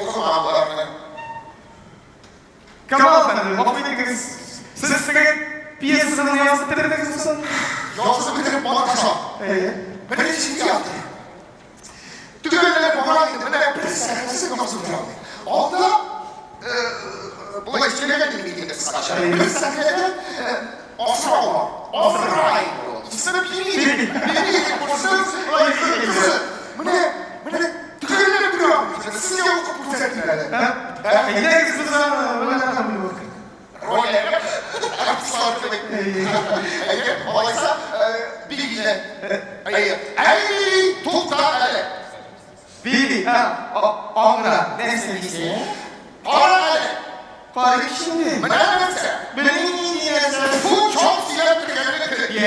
Okumalarını. Kemal Efendi, affediniz. Siz size piyasasını yazıp bitirdiniz misin? Yazıp bitirip bana taşa. Ben hiç iyi yaptım. Tükenler bana indi. Ben bir senesi kapısı bıraktım. Onda bu işçilerden bildiğinde sıkışar. Bir senede Osmanlı, Osmanlı. İkisine bir kursun, kızı. Mene, tükenler bıraktım. Siz ya o kapı serdilerle. Gideriz biz böyle bakalım bakın. Roller, yapışlar demek. Olaysa bilgiyle. Ey, tukta ele. Bilgi, ongra, ne sevgisi? Para ele. Para şimdi. Menense. Benim niyesi. Bu çok siyahtır gelmektir.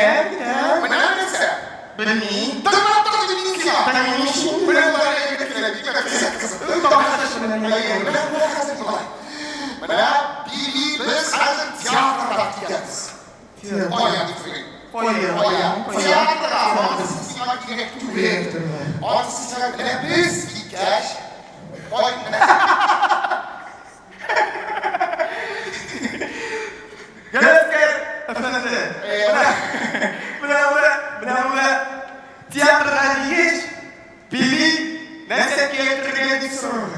Menense. Benim. Tırnatta dediğin ki ya. Benim şimdi. Ben onlara evlilikle bilmek kızım. Bana bir biz hazır tiyatro yapacağız. Oya different. Oya. Tiyatro. Sinema direktörü. On sinema biz gideceğiz. Gel efendi. Bravo. Tiyatroda hiç Billy neyse tiyatroya gitsin sorun.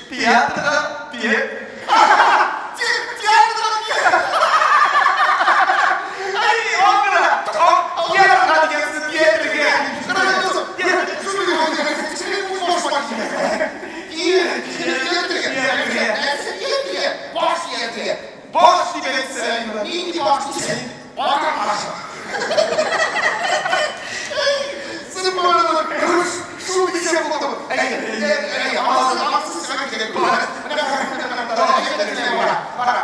Tiyatroda diye. Ay ongra. Tiyatroda gelsin tiyatroya. Boş demeksin. İyi bahçesi. Oradan araştır. Sırf böyle şu bir şey yapalım. Ağzını sıkmak gerek. Para.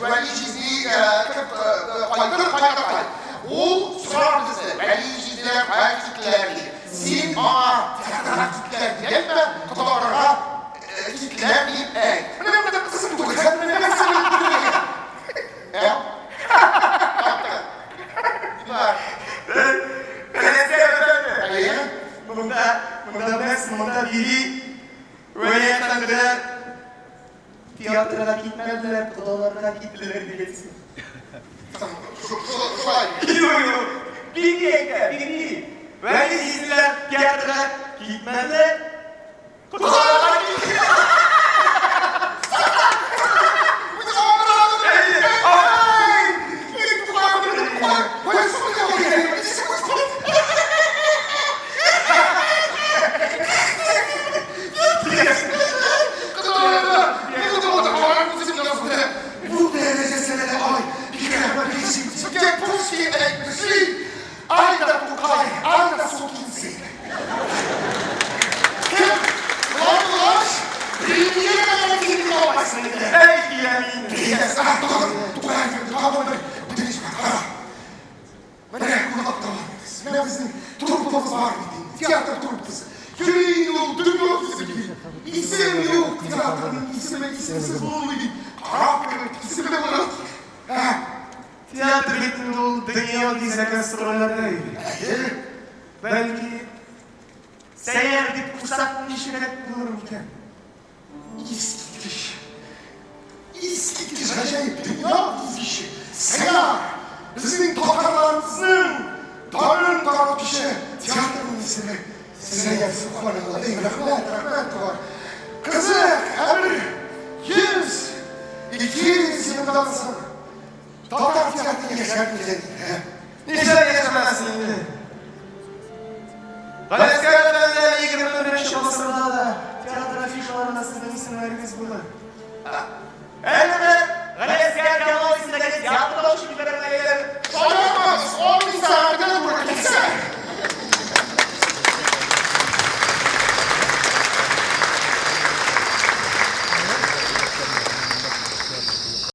Ve işizi kaydır. O sorardısı. Ve işizler kitlerdi. Sin ama kitler gelme. Kutularına kitler deyip ne kısım bu? Ne kısım Bunda biri böyle efendiler tiyatroda gitmediler, odalarına gittiler diyeceksin. Yok. Biri. Böyle izler tiyatroda gitmediler, odalarına gittiler. Trupamız var mıydı? Tiyatro trupası. Yüreğin yolu dönüyor bizim gibi. İsim yok tiyatronun isimsiz olduğu gibi. Karakterin ismi de var. Tiyatro bittiğinde o dünya dizi gastrollerdeydi. Belki seyyar bir fırsat işaret bulurken. İskidiş acayip dünya dizisi. Seyyar. Bizim tokarlarımızın darın tarafışı tiyatronun ismi. Size yazık konuda değil. Rahmet var. Kızı her 100-200 yıldan sonra Tatar tiyatrosu yaşar bize. Niçin yaşamazsın? Galesker Efendi'yle 25 yıl sonra da tiyatro afişalarına sizin isimleriniz bulur. Elbette